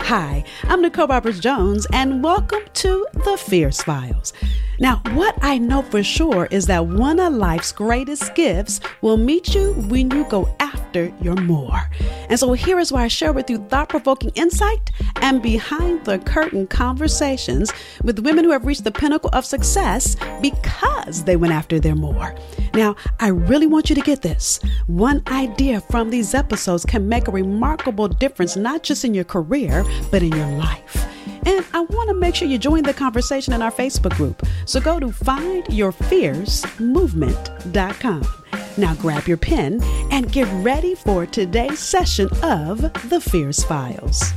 Hi, I'm Nicole Roberts-Jones, and welcome to The Fierce Files. Now, what I know for sure is that one of life's greatest gifts will meet you when you go after your more. And so here is why I share with you thought-provoking insight and behind-the-curtain conversations with women who have reached the pinnacle of success because they went after their more. Now, I really want you to get this. One idea from these episodes can make a remarkable difference, not just in your career, but in your life. And I want to make sure you join the conversation in our Facebook group. So go to findyourfiercemovement.com. Now grab your pen and get ready for today's session of The Fierce Files.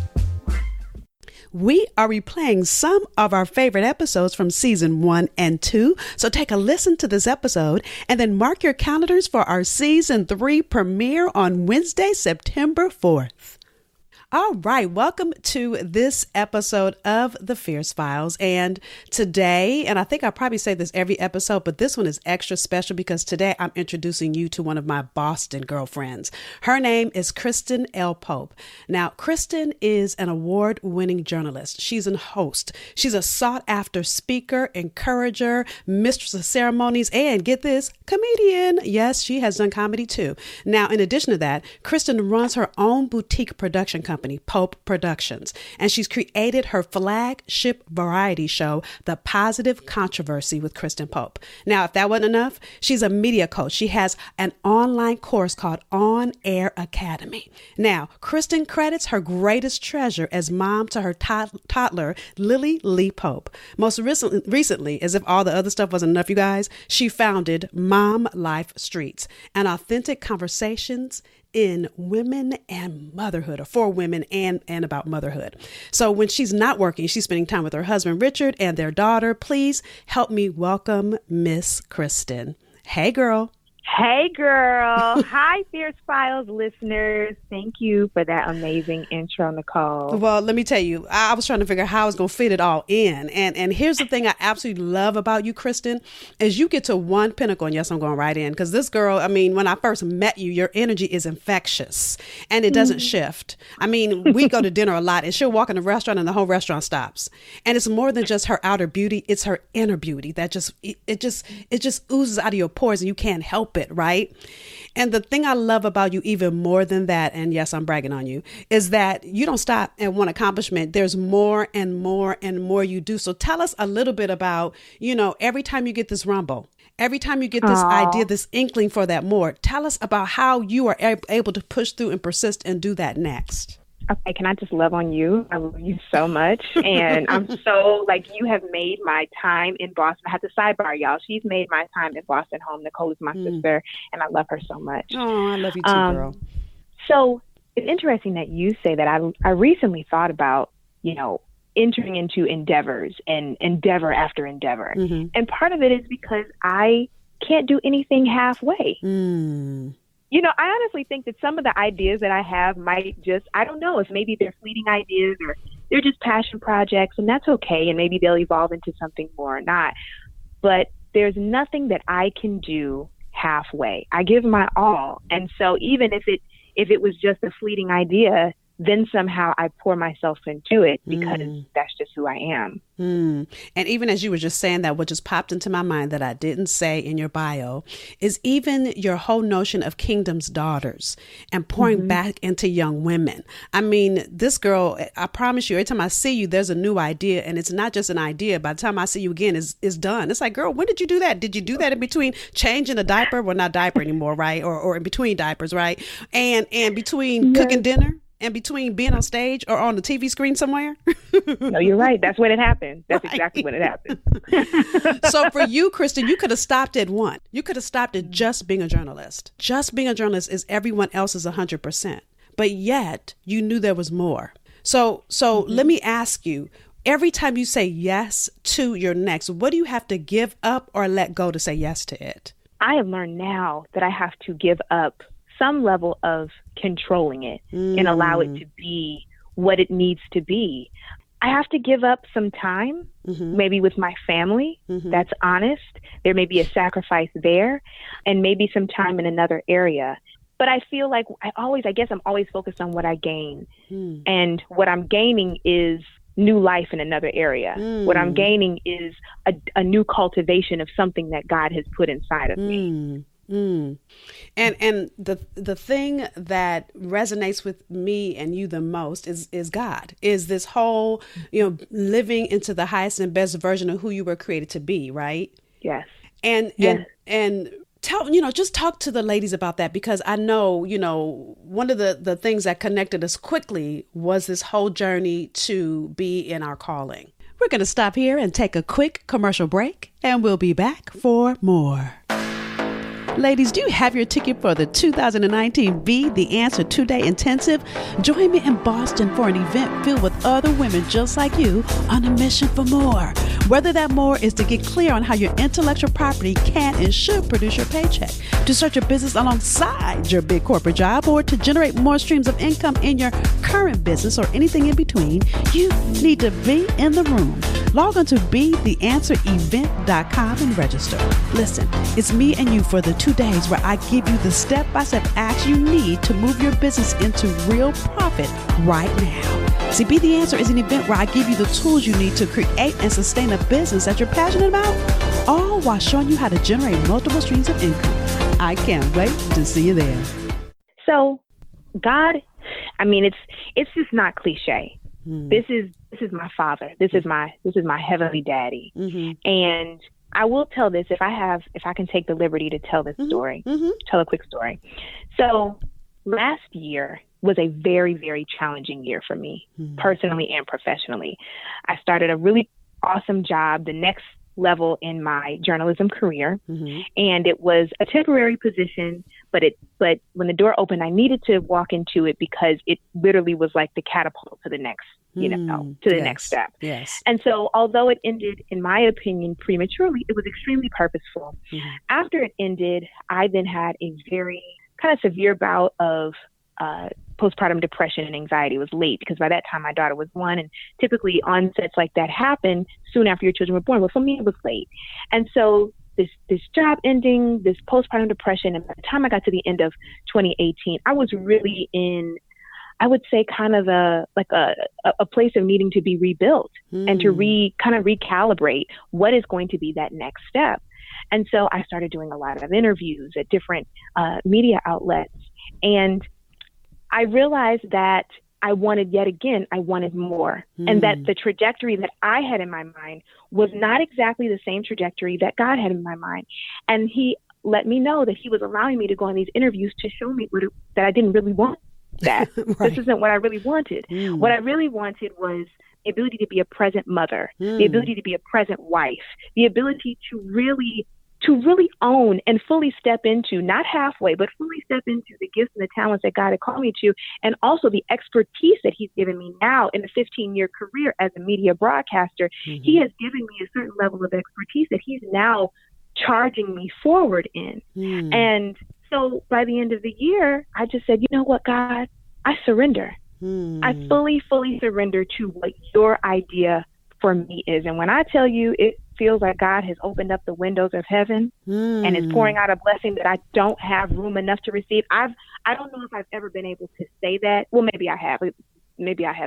We are replaying some of our favorite episodes from season 1 and 2. So take a listen to this episode and then mark your calendars for our season 3 premiere on Wednesday, September 4th. All right, welcome to this episode of The Fierce Files. And today, and I think I probably say this every episode, but this one is extra special because today I'm introducing you to one of my Boston girlfriends. Her name is Kristen L. Pope. Now, Kristen is an award-winning journalist. She's a host. She's a sought-after speaker, encourager, mistress of ceremonies, and get this, comedian. Yes, she has done comedy too. Now, in addition to that, Kristen runs her own boutique production company, Pope Productions, and she's created her flagship variety show, The Positive Controversy with Kristen Pope. Now, if that wasn't enough, she's a media coach. She has an online course called On Air Academy. Now, Kristen credits her greatest treasure as mom to her toddler, Lily Lee Pope. Most recently, as if all the other stuff wasn't enough, you guys, she founded Mom Life Streets, an authentic conversations in women and motherhood, or for women and about motherhood. So when she's not working, she's spending time with her husband, Richard, and their daughter. Please help me welcome Miss Kristen. Hey, girl. Hey, girl. Hi, Fierce Files listeners. Thank you for that amazing intro, Nicole. Well, let me tell you, I was trying to figure out how I was going to fit it all in. And here's the thing I absolutely love about you, Kristen, is you get to one pinnacle. And yes, I'm going right in because this girl, I mean, when I first met you, your energy is infectious and it doesn't shift. I mean, we go to dinner a lot and she'll walk in a restaurant and the whole restaurant stops. And it's more than just her outer beauty. It's her inner beauty that it just oozes out of your pores and you can't help it. Right. And the thing I love about you even more than that, and yes, I'm bragging on you, is that you don't stop at one accomplishment. There's more and more and more you do. So tell us a little bit about, every time you get this rumble, every time you get this idea, this inkling for that more, tell us about how you are able to push through and persist and do that next. Okay, can I just love on you? I love you so much. And I'm so, you have made my time in Boston. I have to sidebar, y'all. She's made my time in Boston home. Nicole is my sister, and I love her so much. Oh, I love you too, girl. So it's interesting that you say that. I recently thought about, entering into endeavors and endeavor after endeavor. Mm-hmm. And part of it is because I can't do anything halfway. I honestly think that some of the ideas that I have might I don't know if maybe they're fleeting ideas or they're just passion projects, and that's okay. And maybe they'll evolve into something more or not. But there's nothing that I can do halfway. I give my all. And so even if it was just a fleeting idea, then somehow I pour myself into it because that's just who I am. And even as you were just saying that, what just popped into my mind that I didn't say in your bio is even your whole notion of Kingdom's Daughters and pouring back into young women. I mean, this girl, I promise you, every time I see you, there's a new idea, and it's not just an idea. By the time I see you again, it's done. It's like, girl, when did you do that? Did you do that in between changing a diaper? Well, not diaper anymore, right? Or in between diapers, right? And between cooking dinner? And between being on stage or on the TV screen somewhere? No, you're right. That's when it happened. That's right. Exactly when it happened. So for you, Kristen, you could have stopped at one. You could have stopped at just being a journalist. Just being a journalist is everyone else's 100%. But yet you knew there was more. So let me ask you, every time you say yes to your next, what do you have to give up or let go to say yes to it? I have learned now that I have to give up some level of controlling it and allow it to be what it needs to be. I have to give up some time, maybe with my family. That's honest. There may be a sacrifice there, and maybe some time in another area. But I feel like I guess I'm always focused on what I gain. And what I'm gaining is new life in another area. What I'm gaining is a new cultivation of something that God has put inside of me. And the thing that resonates with me and you the most is God, is this whole, living into the highest and best version of who you were created to be, right? Yes. And tell, just talk to the ladies about that, because I know, one of the things that connected us quickly was this whole journey to be in our calling. We're going to stop here and take a quick commercial break, and we'll be back for more. Ladies, do you have your ticket for the 2019 Be the Answer 2-day intensive? Join me in Boston for an event filled with other women just like you on a mission for more. Whether that more is to get clear on how your intellectual property can and should produce your paycheck, to start your business alongside your big corporate job, or to generate more streams of income in your current business or anything in between, you need to be in the room. Log on to BeTheAnswerEvent.com and register. Listen, it's me and you for the 2 days where I give you the step-by-step acts you need to move your business into real profit right now. See, Be the Answer is an event where I give you the tools you need to create and sustain a business that you're passionate about, all while showing you how to generate multiple streams of income. I can't wait to see you there. So, God, it's just not cliche. This is my father. This is my heavenly daddy. And I will tell this if I can take the liberty to tell this story, tell a quick story. So last year was a very, very challenging year for me, personally and professionally. I started a really awesome job, the next level in my journalism career. And it was a temporary position, but when the door opened, I needed to walk into it because it literally was like the catapult to the next, next step. Yes. And so although it ended, in my opinion, prematurely, it was extremely purposeful. After it ended, I then had a very kind of severe bout of postpartum depression and anxiety. It was late because by that time my daughter was 1, and typically onsets like that happen soon after your children were born. Well, for me, it was late. And so this job ending, this postpartum depression, and by the time I got to the end of 2018, I was really in, I would say, kind of a place of needing to be rebuilt and to recalibrate what is going to be that next step. And so I started doing a lot of interviews at different media outlets, and I realized that I wanted more, and that the trajectory that I had in my mind was not exactly the same trajectory that God had in my mind. And he let me know that he was allowing me to go on these interviews to show me that I didn't really want that. Right. This isn't what I really wanted. What I really wanted was the ability to be a present mother, the ability to be a present wife, the ability to really own and fully step into, not halfway, but fully step into the gifts and the talents that God had called me to, and also the expertise that he's given me now in a 15-year career as a media broadcaster. He has given me a certain level of expertise that he's now charging me forward in. And so by the end of the year, I just said, you know what, God, I surrender. I fully surrender to what your idea for me is. And when I tell you, it feels like God has opened up the windows of heaven and is pouring out a blessing that I don't have room enough to receive. I don't know if I've ever been able to say that. Well, maybe I have. The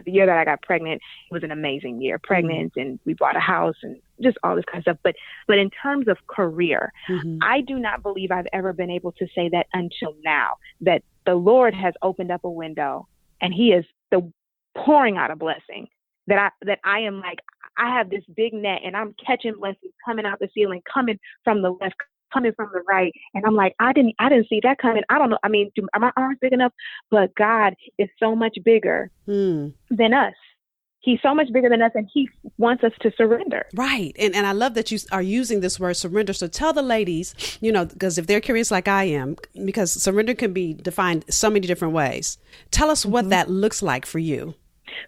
year that I got pregnant, it was an amazing year. Pregnant, and we bought a house and just all this kind of stuff. But in terms of career, I do not believe I've ever been able to say that until now, that the Lord has opened up a window and he is pouring out a blessing that I am like, I have this big net and I'm catching blessings coming out the ceiling, coming from the left, coming from the right. And I'm like, I didn't see that coming. I don't know. I mean, are my arms big enough? But God is so much bigger than us. He's so much bigger than us, and he wants us to surrender. Right. And I love that you are using this word surrender. So tell the ladies, because if they're curious like I am, because surrender can be defined so many different ways. Tell us what that looks like for you.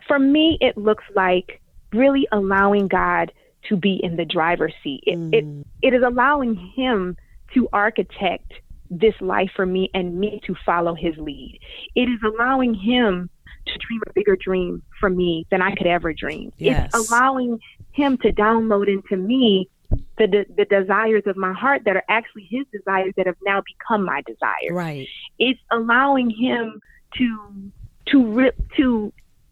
For me, it looks like really allowing God to be in the driver's seat. It is allowing him to architect this life for me and me to follow his lead. It is allowing him to dream a bigger dream for me than I could ever dream. Yes. It's allowing him to download into me the desires of my heart that are actually his desires that have now become my desires. Right. It's allowing him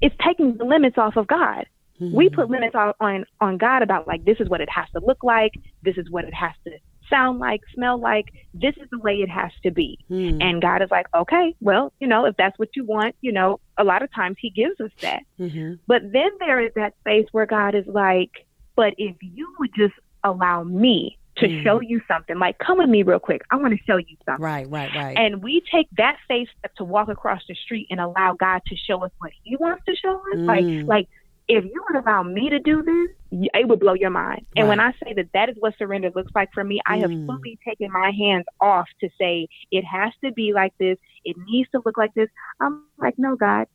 it's taking the limits off of God. Mm-hmm. We put limits on God about like, this is what it has to look like. This is what it has to sound like, smell like. This is the way it has to be. Mm. And God is like, okay, well, if that's what you want, a lot of times he gives us that. Mm-hmm. But then there is that space where God is like, but if you would just allow me to show you something, like, come with me real quick. I want to show you something. Right. And we take that faith step to walk across the street and allow God to show us what he wants to show us. Like, if you would allow me to do this, it would blow your mind. And when I say that is what surrender looks like for me, I have fully taken my hands off to say, it has to be like this. It needs to look like this. I'm like, no, God,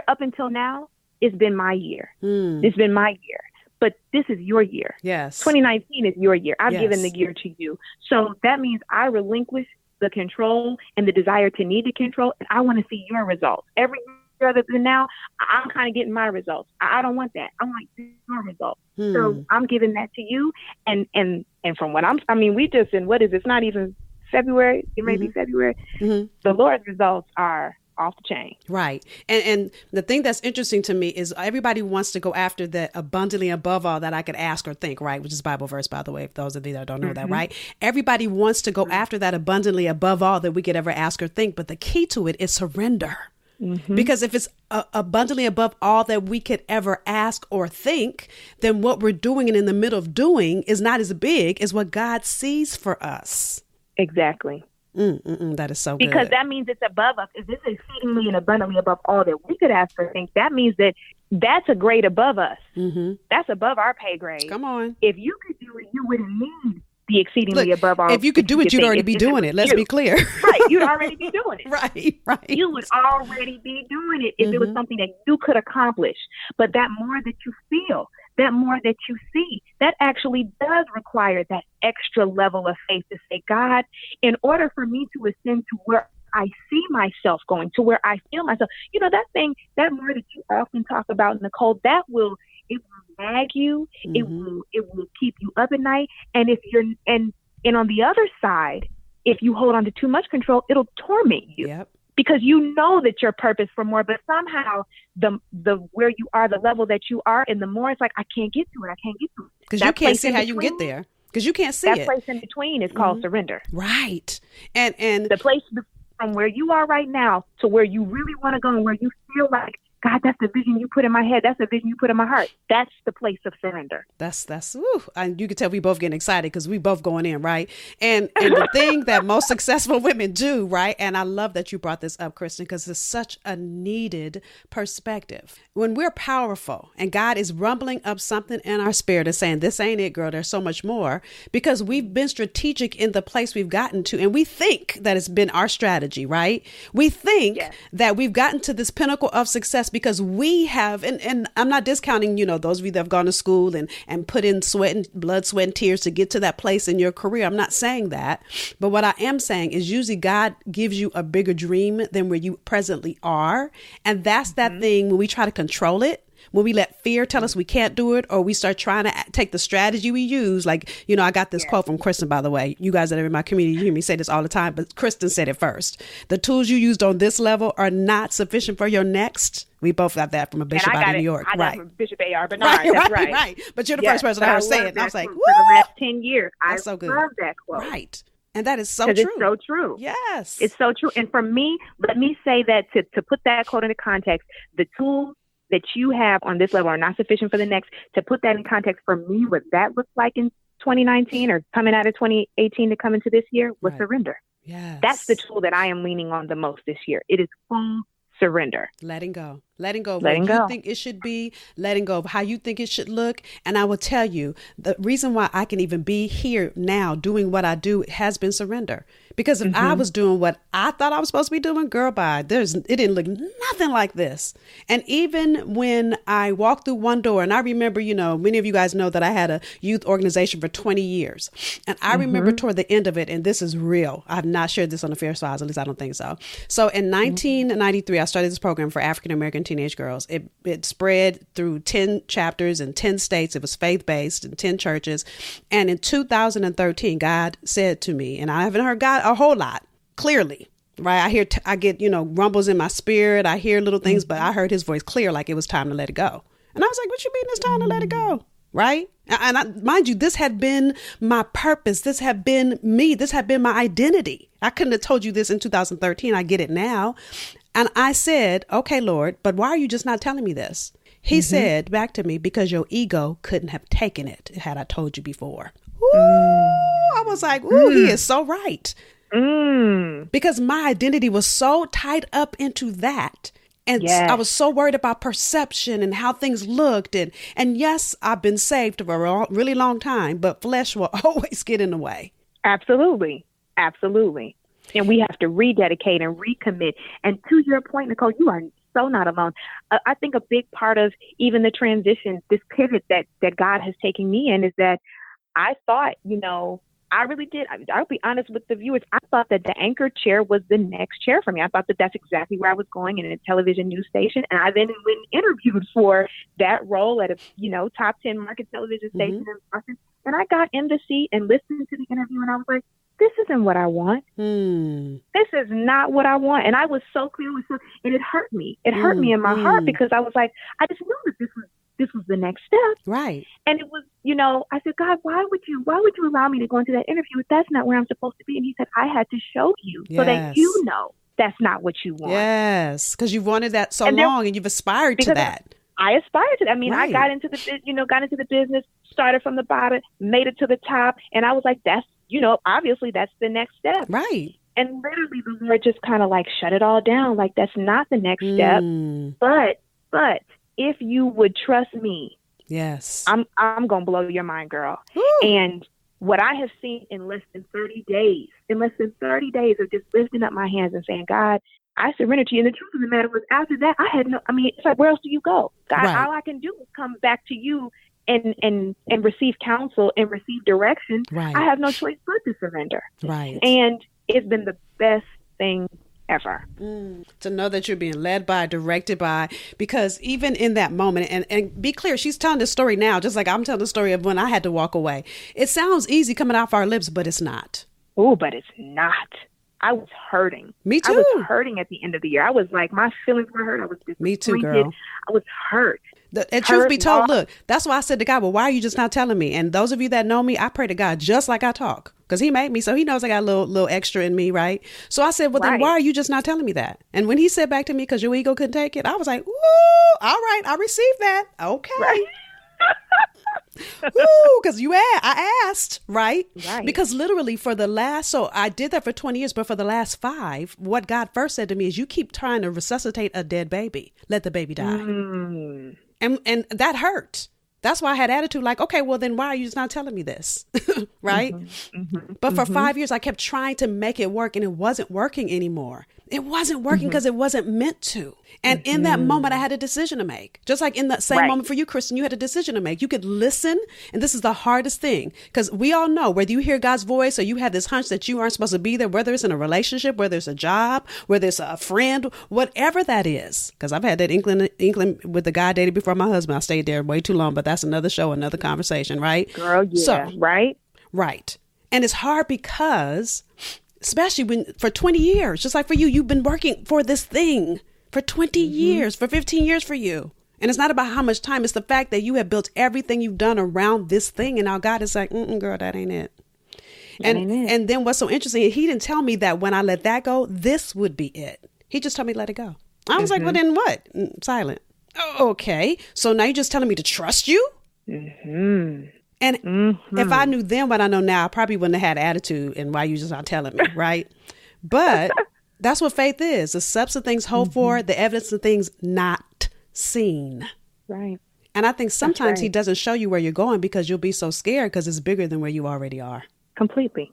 up until now, it's been my year. It's been my year. But this is your year. Yes. 2019 is your year. I've given the year to you. So that means I relinquish the control and the desire to need to control. And I want to see your results. Every year other than now, I'm kind of getting my results. I don't want that. I want your results. So I'm giving that to you. And from what we just in, what is it? It's not even February. It may be February. Mm-hmm. The Lord's results are off the chain. Right. And the thing that's interesting to me is everybody wants to go after the abundantly above all that I could ask or think, right? Which is Bible verse, by the way, if those of you that don't know that, right? Everybody wants to go after that abundantly above all that we could ever ask or think. But the key to it is surrender. Mm-hmm. Because if it's abundantly above all that we could ever ask or think, then what we're doing and in the middle of doing is not as big as what God sees for us. Exactly. That is so good. Because that means it's above us. If this is exceedingly and abundantly above all that we could ask or think, that means that that's a grade above us. Mm-hmm. That's above our pay grade. Come on. If you could do it, you wouldn't need the exceedingly above all. If you could do it, you'd already be doing it. Let's be clear. Right. You'd already be doing it. Right. You would already be doing it if it was something that you could accomplish. But that more that you feel, that more that you see, that actually does require that extra level of faith to say, God, in order for me to ascend to where I see myself going, to where I feel myself, that thing, that more that you often talk about, Nicole, it will nag you, it will keep you up at night. And if you're, and on the other side, if you hold on to too much control, it'll torment you. Yep. Because you know that you're purpose for more, but somehow the where you are, the level that you are, and the more it's like, I can't get to it. Because you can't see how you get there. Because you can't see it. That place in between is called surrender. Right. And the place from where you are right now to where you really want to go and where you feel like, God, that's the vision you put in my head. That's the vision you put in my heart. That's the place of surrender. That's and you can tell we both getting excited because we both going in, right? And the thing that most successful women do, right? And I love that you brought this up, Kristen, because it's such a needed perspective. When we're powerful and God is rumbling up something in our spirit and saying, this ain't it, girl, there's so much more, because we've been strategic in the place we've gotten to. And we think that it's been our strategy, right? We think that we've gotten to this pinnacle of success because we have, and I'm not discounting, those of you that have gone to school and put in blood, sweat, and tears to get to that place in your career. I'm not saying that. But what I am saying is usually God gives you a bigger dream than where you presently are. And that's that thing when we try to control it. When we let fear tell us we can't do it, or we start trying to take the strategy we use. Like, I got this quote from Kristen, by the way. You guys that are in my community, you hear me say this all the time, but Kristen said it first. The tools you used on this level are not sufficient for your next. We both got that from a bishop out of New York. I got it from Bishop A.R. Bernard. Right. But you're the first person I heard say it. And I was like, for the last 10 years. That's so good. I love that quote. Right. And that is so true. It's so true. Yes. It's so true. And for me, let me say that to put that quote into context, the tools that you have on this level are not sufficient for the next. To put that in context, for me, what that looks like in 2019 or coming out of 2018 to come into this year was surrender. Yes. That's the tool that I am leaning on the most this year. It is full surrender. Letting go of what you think it should be, letting go of how you think it should look. And I will tell you, the reason why I can even be here now doing what I do has been surrender. Because if I was doing what I thought I was supposed to be doing, girl, it didn't look nothing like this. And even when I walked through one door, and I remember, many of you guys know that I had a youth organization for 20 years. And I remember toward the end of it, and this is real. I've not shared this on the Fierce Files, at least I don't think so. So in 1993, I started this program for African-American teenage girls. It spread through 10 chapters in 10 states. It was faith-based in 10 churches. And in 2013, God said to me, and I haven't heard God a whole lot, clearly, right? I get, rumbles in my spirit. I hear little things, but I heard his voice clear, like it was time to let it go. And I was like, what you mean it's time to let it go? Right? And mind you, this had been my purpose. This had been me. This had been my identity. I couldn't have told you this in 2013. I get it now. And I said, okay, Lord, but why are you just not telling me this? He said back to me, because your ego couldn't have taken it had I told you before. Ooh, I was like, ooh, he is so right. Because my identity was so tied up into that. And I was so worried about perception and how things looked. And yes, I've been saved for a really long time, but flesh will always get in the way. Absolutely. Absolutely. And we have to rededicate and recommit. And to your point, Nicole, you are so not alone. I think a big part of even the transition, this pivot that God has taken me in, is that I thought, I really did. I'll be honest with the viewers. I thought that the anchor chair was the next chair for me. I thought that that's exactly where I was going, in a television news station. And I then went and interviewed for that role at a, top 10 market television station in Boston. And I got in the seat and listened to the interview, and I was like, this isn't what I want. This is not what I want. And I was so clear and it hurt me. It hurt me in my heart, because I was like, I just knew that this was the next step. Right. And it was, I said, God, why would you allow me to go into that interview if that's not where I'm supposed to be? And he said, I had to show you so that you know that's not what you want. Yes. Because you've wanted that so long, and you've aspired to that. I aspired to that. I mean, I got into the business, started from the bottom, made it to the top. And I was like, that's, obviously that's the next step. Right. And literally the Lord just kind of like shut it all down. Like, that's not the next step. But if you would trust me, yes, I'm going to blow your mind, girl. Woo. And what I have seen in less than 30 days of just lifting up my hands and saying, God, I surrender to you. And the truth of the matter was, after that, it's like, where else do you go? God, all I can do is come back to you and receive counsel and receive direction. Right. I have no choice but to surrender. Right. And it's been the best thing ever. To know that you're being led by, directed by, because even in that moment, and be clear, she's telling the story now, just like I'm telling the story of when I had to walk away. It sounds easy coming off our lips, but it's not. Oh, but it's not. I was hurting. Me too. I was hurting at the end of the year. I was like, my feelings were hurt. I was disappointed. Me too, girl. I was hurt. And truth be told, look, that's why I said to God, well, why are you just not telling me? And those of you that know me, I pray to God just like I talk, because he made me. So he knows I got a little extra in me, right? So I said, well, then why are you just not telling me that? And when he said back to me, because your ego couldn't take it, I was like, ooh, all right, I received that. Okay. Right. Ooh, because I asked, right? Because literally so I did that for 20 years, but for the last 5, what God first said to me is, you keep trying to resuscitate a dead baby. Let the baby die. And that hurt. That's why I had attitude like, okay, well, then why are you just not telling me this? Right? But for 5 years, I kept trying to make it work, and it wasn't working anymore. It wasn't working because it wasn't meant to. And in that moment, I had a decision to make. Just like in that same moment for you, Kristen, you had a decision to make. You could listen. And this is the hardest thing, because we all know, whether you hear God's voice or you have this hunch that you aren't supposed to be there, whether it's in a relationship, whether it's a job, whether it's a friend, whatever that is. Because I've had that inkling with the guy I dated before my husband. I stayed there way too long, but that's another show, another conversation, right? Girl, yeah. Right. And it's hard because, especially when for 20 years, just like for you, you've been working for this thing for 20 years, for 15 years for you. And it's not about how much time. It's the fact that you have built everything you've done around this thing. And now God is like, girl, that ain't it. And then what's so interesting, he didn't tell me that when I let that go, this would be it. He just told me, let it go. I was like, well, then what? Silent. Oh, okay. So now you're just telling me to trust you? And if I knew then what I know now, I probably wouldn't have had attitude and why you just not telling me, right? But that's what faith is. The substance of things hoped for, the evidence of things not seen. Right. And I think sometimes he doesn't show you where you're going because you'll be so scared because it's bigger than where you already are. Completely.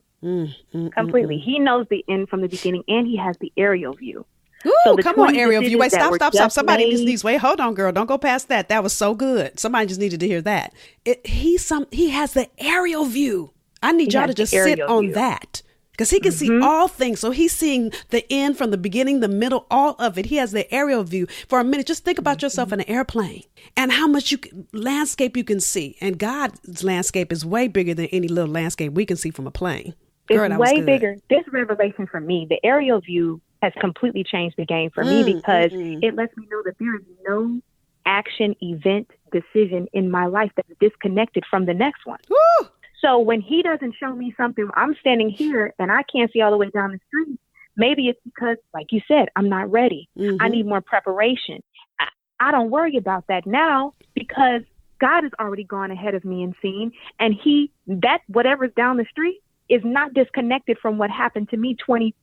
Completely. He knows the end from the beginning, and he has the aerial view. Ooh, so come on, aerial view. Wait, stop. Somebody just needs, wait, hold on, girl. Don't go past that. That was so good. Somebody just needed to hear that. He has the aerial view. I need y'all to just sit on that. Because he can see all things. So he's seeing the end from the beginning, the middle, all of it. He has the aerial view. For a minute, just think about yourself in an airplane and how much landscape you can see. And God's landscape is way bigger than any little landscape we can see from a plane. Girl, it's way bigger. This revelation for me, the aerial view has completely changed the game for me because it lets me know that there is no action, event, decision in my life that's disconnected from the next one. Woo! So when he doesn't show me something, I'm standing here and I can't see all the way down the street. Maybe it's because, like you said, I'm not ready. I need more preparation. I don't worry about that now because God has already gone ahead of me and seen. And whatever's down the street is not disconnected from what happened to me 20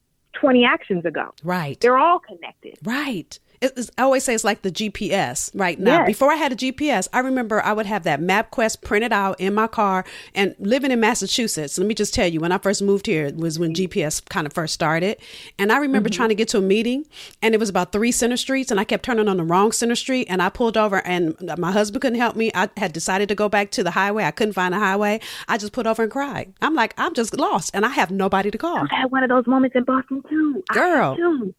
actions ago. Right. They're all connected. Right. I always say it's like the GPS right now. Yes. Before I had a GPS, I remember I would have that MapQuest printed out in my car and living in Massachusetts. Let me just tell you, when I first moved here, it was when GPS kind of first started. And I remember trying to get to a meeting and it was about 3 center streets and I kept turning on the wrong center street and I pulled over and my husband couldn't help me. I had decided to go back to the highway. I couldn't find a highway. I just pulled over and cried. I'm like, I'm just lost and I have nobody to call. I had one of those moments in Boston too. Girl.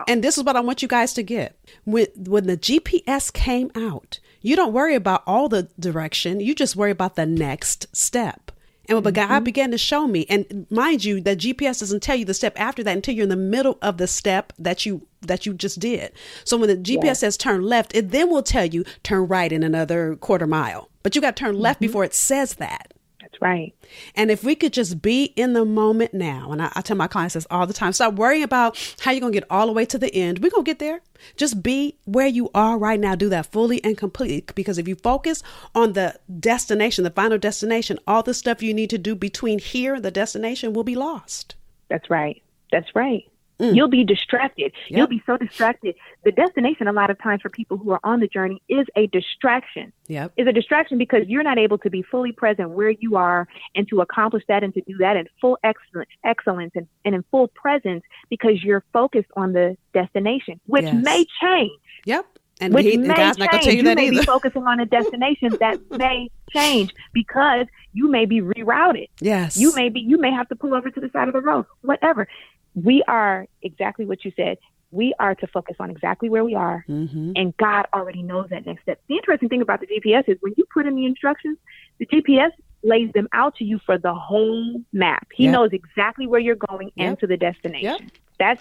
And this is what I want you guys to get. When the GPS came out, you don't worry about all the direction. You just worry about the next step. And when God began to show me, and mind you, that GPS doesn't tell you the step after that until you're in the middle of the step that you just did. So when the GPS says turn left, it then will tell you turn right in another quarter mile. But you got to turn left before it says that. That's right. And if we could just be in the moment now, and I tell my clients this all the time, stop worrying about how you're going to get all the way to the end. We're going to get there. Just be where you are right now. Do that fully and completely. Because if you focus on the destination, the final destination, all the stuff you need to do between here and the destination will be lost. That's right. That's right. You'll be distracted. Yep. You'll be so distracted. The destination, a lot of times for people who are on the journey, is a distraction. Yep. Is a distraction because you're not able to be fully present where you are and to accomplish that and to do that in full excellence and in full presence because you're focused on the destination, which may change. Yep. And God's not going to tell you that either. You may be focusing on a destination that may change because you may be rerouted. Yes. You may have to pull over to the side of the road, whatever. We are exactly what you said. We are to focus on exactly where we are. And God already knows that next step. The interesting thing about the GPS is when you put in the instructions, the GPS lays them out to you for the whole map. He knows exactly where you're going and to the destination. The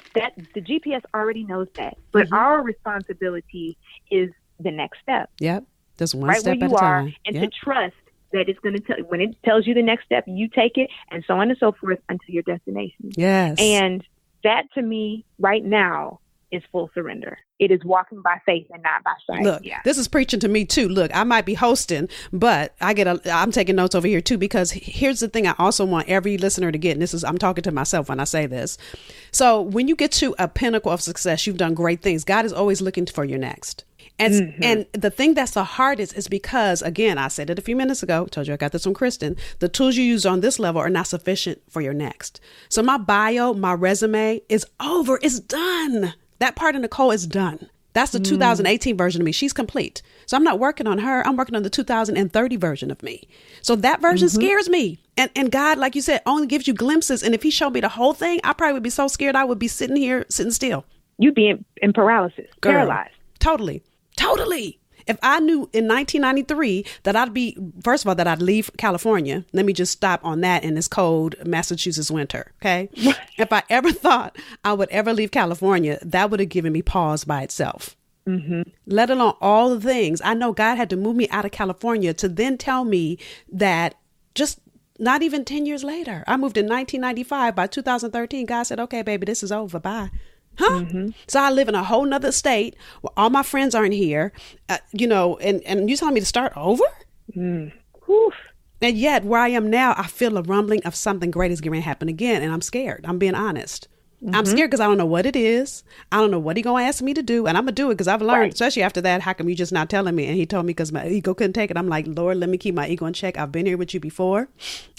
GPS already knows that. But our responsibility is the next step. Yep. Just one right step where at you a are, time. and to trust that it's going to tell, when it tells you the next step, you take it, and so on and so forth until your destination. Yes. And that to me right now is full surrender. It is walking by faith and not by sight. Look, this is preaching to me too. Look, I might be hosting, but I'm taking notes over here too, because here's the thing I also want every listener to get, and I'm talking to myself when I say this. So when you get to a pinnacle of success, you've done great things. God is always looking for your next. And the thing that's the hardest is because, again, I said it a few minutes ago, told you I got this from Kristen, the tools you use on this level are not sufficient for your next. So my bio, my resume is over. It's done. That part of Nicole is done. That's the 2018 version of me. She's complete. So I'm not working on her. I'm working on the 2030 version of me. So that version scares me. And God, like you said, only gives you glimpses. And if he showed me the whole thing, I probably would be so scared I would be sitting here, sitting still. You'd be in paralysis, paralyzed. Totally. If I knew in 1993 that I'd leave California, let me just stop on that in this cold Massachusetts winter. Okay. If I ever thought I would ever leave California, that would have given me pause by itself. Let alone all the things. I know God had to move me out of California to then tell me that just not even 10 years later, I moved in 1995. By 2013, God said, okay, baby, this is over. Bye. So I live in a whole nother state where all my friends aren't here, and you telling me to start over? And yet where I am now, I feel a rumbling of something great is going to happen again. And I'm scared. I'm being honest. I'm scared because I don't know what it is. I don't know what he gonna ask me to do, and I'm gonna do it because I've learned, especially after that. How come you just not telling me? And he told me because my ego couldn't take it. I'm like, Lord, let me keep my ego in check. I've been here with you before.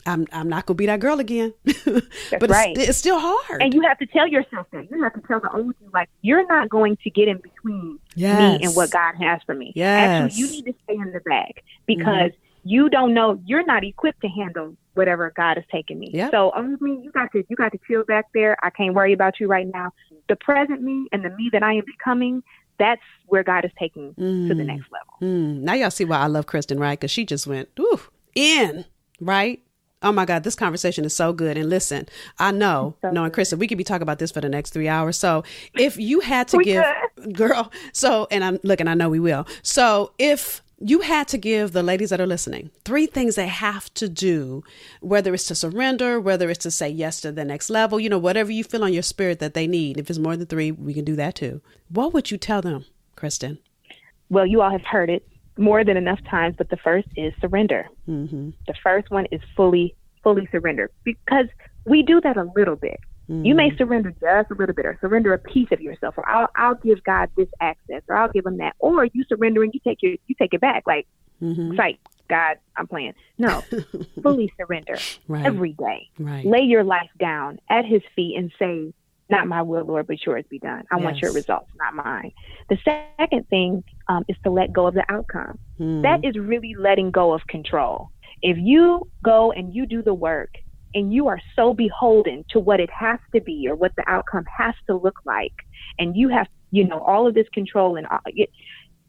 I'm not gonna be that girl again. But it's still hard. And you have to tell yourself that. You have to tell the old you, like, you're not going to get in between me and what God has for me. Actually, you need to stay in the back because you don't know. You're not equipped to handle whatever God has taken me. Yep. So you got to chill back there. I can't worry about you right now. The present me and the me that I am becoming, that's where God is taking to the next level. Now y'all see why I love Kristen, right? Because she just went in, right? Oh my God, this conversation is so good. And listen, I know, knowing Kristen, we could be talking about this for the next 3 hours. So if you had to I know we will. So if you had to give the ladies that are listening 3 things they have to do, whether it's to surrender, whether it's to say yes to the next level, whatever you feel on your spirit that they need. If it's more than 3, we can do that too. What would you tell them, Kristen? Well, you all have heard it more than enough times, but the first is surrender. The first one is fully surrender, because we do that a little bit. You may surrender just a little bit, or surrender a piece of yourself, or I'll give God this access, or I'll give him that, or you surrender and you take it back. Like, it's like, God, I'm playing. No, fully surrender every day. Lay your life down at his feet and say, not my will, Lord, but yours be done. I want your results, not mine. The second thing is to let go of the outcome. That is really letting go of control. If you go and you do the work and you are so beholden to what it has to be or what the outcome has to look like, and you have, all of this control and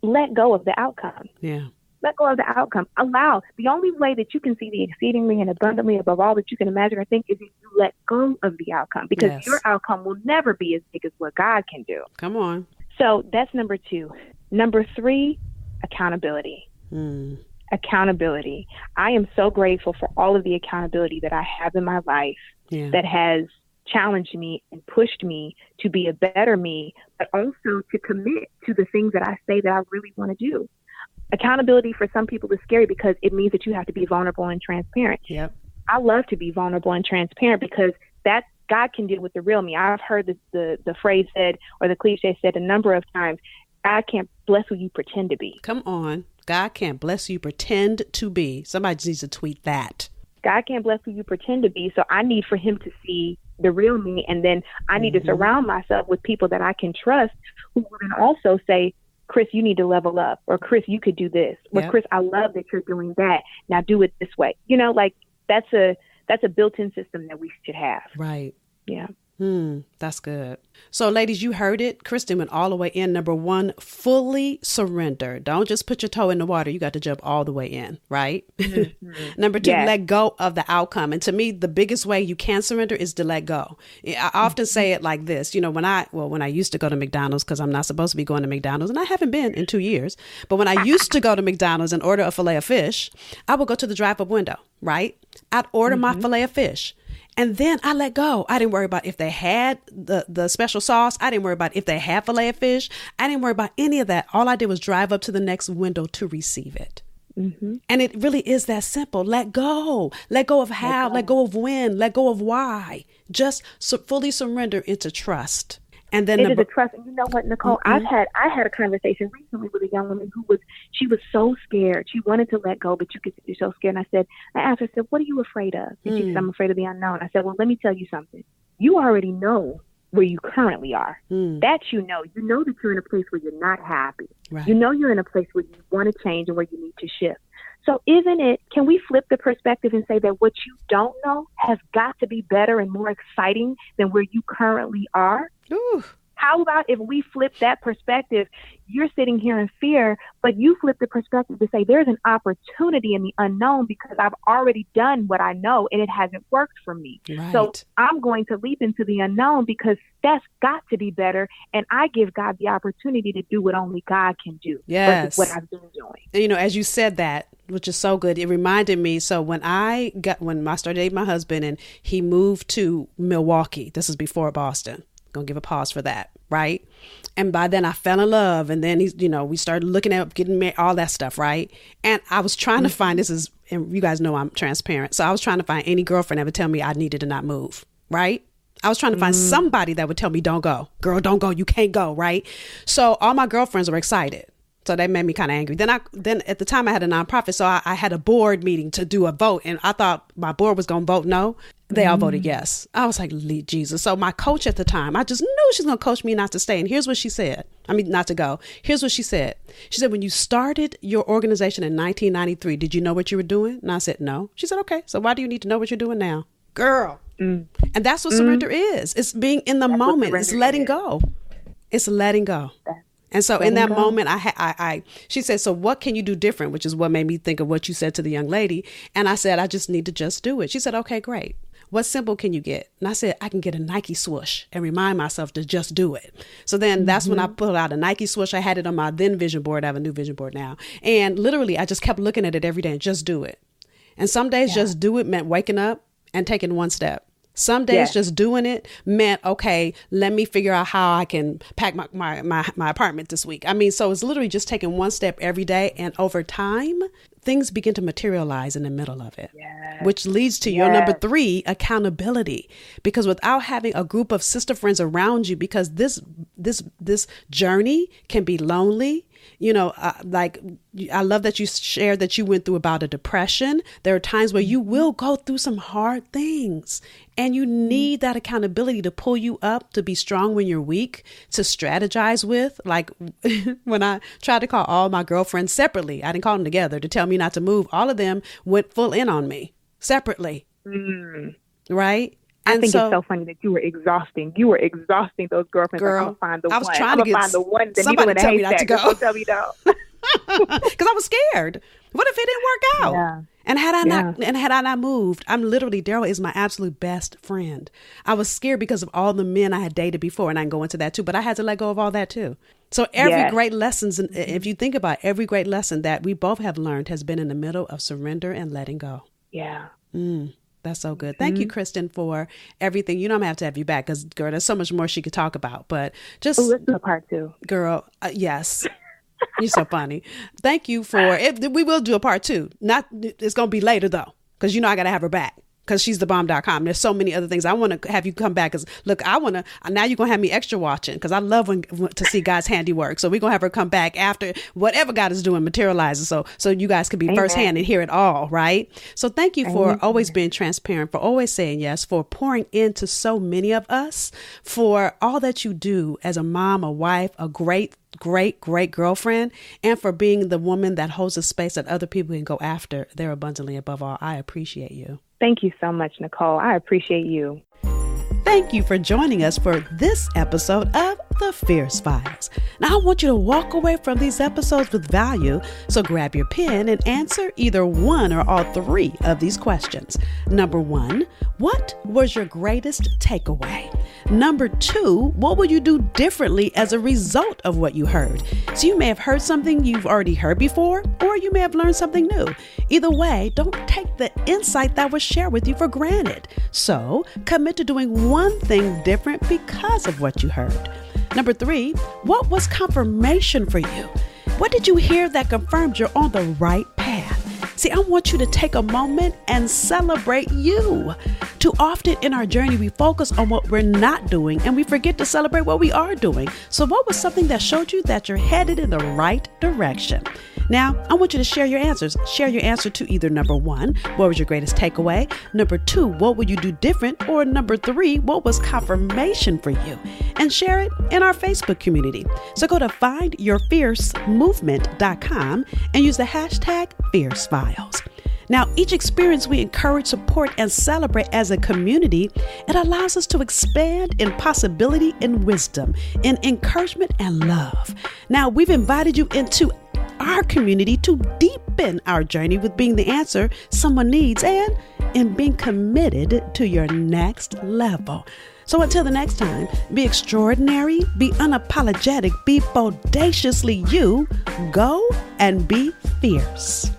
let go of the outcome. Yeah. Let go of the outcome. The only way that you can see the exceedingly and abundantly above all that you can imagine or think is if you let go of the outcome, because your outcome will never be as big as what God can do. Come on. So that's number 2. Number 3, accountability. Accountability. I am so grateful for all of the accountability that I have in my life that has challenged me and pushed me to be a better me, but also to commit to the things that I say that I really want to do. Accountability for some people is scary because it means that you have to be vulnerable and transparent. Yep. I love to be vulnerable and transparent because that God can deal with the real me. I've heard the phrase said, or the cliche said a number of times, God can't bless who you pretend to be. Come on. God can't bless who you pretend to be. Somebody needs to tweet that. God can't bless who you pretend to be. So I need for him to see the real me. And then I need to surround myself with people that I can trust, who will then also say, Chris, you need to level up, or Chris, you could do this, or Chris, I love that you're doing that. Now do it this way. That's a built-in system that we should have. Right. Yeah. That's good. So ladies, you heard it. Kristen went all the way in. Number 1, fully surrender. Don't just put your toe in the water. You got to jump all the way in, right? Number 2, let go of the outcome. And to me, the biggest way you can surrender is to let go. I often say it like this, when I used to go to McDonald's, because I'm not supposed to be going to McDonald's, and I haven't been in 2 years, but when I used to go to McDonald's and order a filet of fish, I would go to the drive-up window, right? I'd order my filet of fish. And then I let go. I didn't worry about if they had the special sauce. I didn't worry about if they had filet of fish. I didn't worry about any of that. All I did was drive up to the next window to receive it. And it really is that simple. Let go. Let go of how. Let go of when. Let go of why. Just fully surrender into trust. And then it is a trust. And you know what, Nicole? I had a conversation recently with a young woman she was so scared. She wanted to let go, but you could see she's so scared. And I asked her, what are you afraid of? And she said, I'm afraid of the unknown. I said, well, let me tell you something. You already know where you currently are. That you know that you're in a place where you're not happy. Right. You know you're in a place where you want to change and where you need to shift. So can we flip the perspective and say that what you don't know has got to be better and more exciting than where you currently are? Ooh. How about if we flip that perspective? You're sitting here in fear, but you flip the perspective to say there's an opportunity in the unknown because I've already done what I know and it hasn't worked for me. Right. So I'm going to leap into the unknown because that's got to be better. And I give God the opportunity to do what only God can do. Yes. Versus what I've been doing. And, as you said that, which is so good, it reminded me. So when I started dating my husband and he moved to Milwaukee, this is before Boston. Gonna give a pause for that, right? And by then I fell in love, and then we started looking at getting married, all that stuff, right? And I was trying to find and you guys know I'm transparent, so I was trying to find any girlfriend that would tell me I needed to not move, right? I was trying to find somebody that would tell me, don't go. Girl, don't go. You can't go, right? So all my girlfriends were excited. So they made me kind of angry. Then at the time I had a nonprofit. So I had a board meeting to do a vote. And I thought my board was going to vote no. They all voted yes. I was like, Jesus. So my coach at the time, I just knew she was going to coach me not to stay. And here's what she said. I mean, not to go. Here's what she said. She said, when you started your organization in 1993, did you know what you were doing? And I said, no. She said, okay. So why do you need to know what you're doing now? Girl. And that's what surrender is. It's being in the moment. It's letting go. It's letting go. And so in that moment, she said, so what can you do different? Which is what made me think of what you said to the young lady. And I said, I just need to just do it. She said, okay, great. What symbol can you get? And I said, I can get a Nike swoosh and remind myself to just do it. So then that's when I pulled out a Nike swoosh. I had it on my then vision board. I have a new vision board now. And literally, I just kept looking at it every day and just do it. And some days just do it meant waking up and taking one step. Some days just doing it meant, okay, let me figure out how I can pack my apartment this week. I mean, so it's literally just taking one step every day. And over time, things begin to materialize in the middle of it, which leads to your number 3, accountability. Because without having a group of sister friends around you, because this journey can be lonely. You know, like, I love that you shared that you went through about a depression. There are times where you will go through some hard things and you need that accountability to pull you up, to be strong when you're weak, to strategize with. Like when I tried to call all my girlfriends separately, I didn't call them together to tell me not to move. All of them went full in on me separately. Right. I think it's so funny that you were exhausting. You were exhausting those girlfriends. Girl, like, I'm gonna find the I was one. trying to get find the one that somebody to tell me not to go. Tell me no. Because I was scared. What if it didn't work out? Yeah. And had I not moved, Daryl is my absolute best friend. I was scared because of all the men I had dated before, and I can go into that too. But I had to let go of all that too. So every great lessons, if you think about it, every great lesson that we both have learned has been in the middle of surrender and letting go. Yeah. That's so good. Thank you, Kristen, for everything. You know, I'm going to have you back because, girl, there's so much more she could talk about. But just... let's do a part 2. Girl, yes. You're so funny. Thank you for it. We will do a part 2. It's going to be later, though, because, you know, I got to have her back. Because she's thebomb.com. There's so many other things. I want to have you come back. Because look, now you're going to have me extra watching. Because I love to see God's handiwork. So we're going to have her come back after whatever God is doing materializes. So you guys could be firsthand and hear it all. Right. So thank you for always being transparent, for always saying yes, for pouring into so many of us, for all that you do as a mom, a wife, a great girlfriend, and for being the woman that holds a space that other people can go after. They're abundantly above all. I appreciate you. Thank you so much, Nicole. I appreciate you. Thank you for joining us for this episode of The Fierce Files. Now, I want you to walk away from these episodes with value, so grab your pen and answer either one or all 3 of these questions. Number 1, what was your greatest takeaway? Number 2, what would you do differently as a result of what you heard? So you may have heard something you've already heard before, or you may have learned something new. Either way, don't take the insight that was shared with you for granted. So commit to doing one thing different because of what you heard. Number 3, what was confirmation for you? What did you hear that confirmed you're on the right path? See, I want you to take a moment and celebrate you. Too often in our journey, we focus on what we're not doing and we forget to celebrate what we are doing. So what was something that showed you that you're headed in the right direction? Now, I want you to share your answers. Share your answer to either number 1, what was your greatest takeaway? Number 2, what would you do different? Or number 3, what was confirmation for you? And share it in our Facebook community. So go to findyourfiercemovement.com and use the hashtag FierceFiles. Now, each experience we encourage, support, and celebrate as a community. It allows us to expand in possibility and wisdom, in encouragement and love. Now, we've invited you into our community to deepen our journey with being the answer someone needs and in being committed to your next level. So until the next time, be extraordinary, be unapologetic, be bodaciously you, go and be fierce.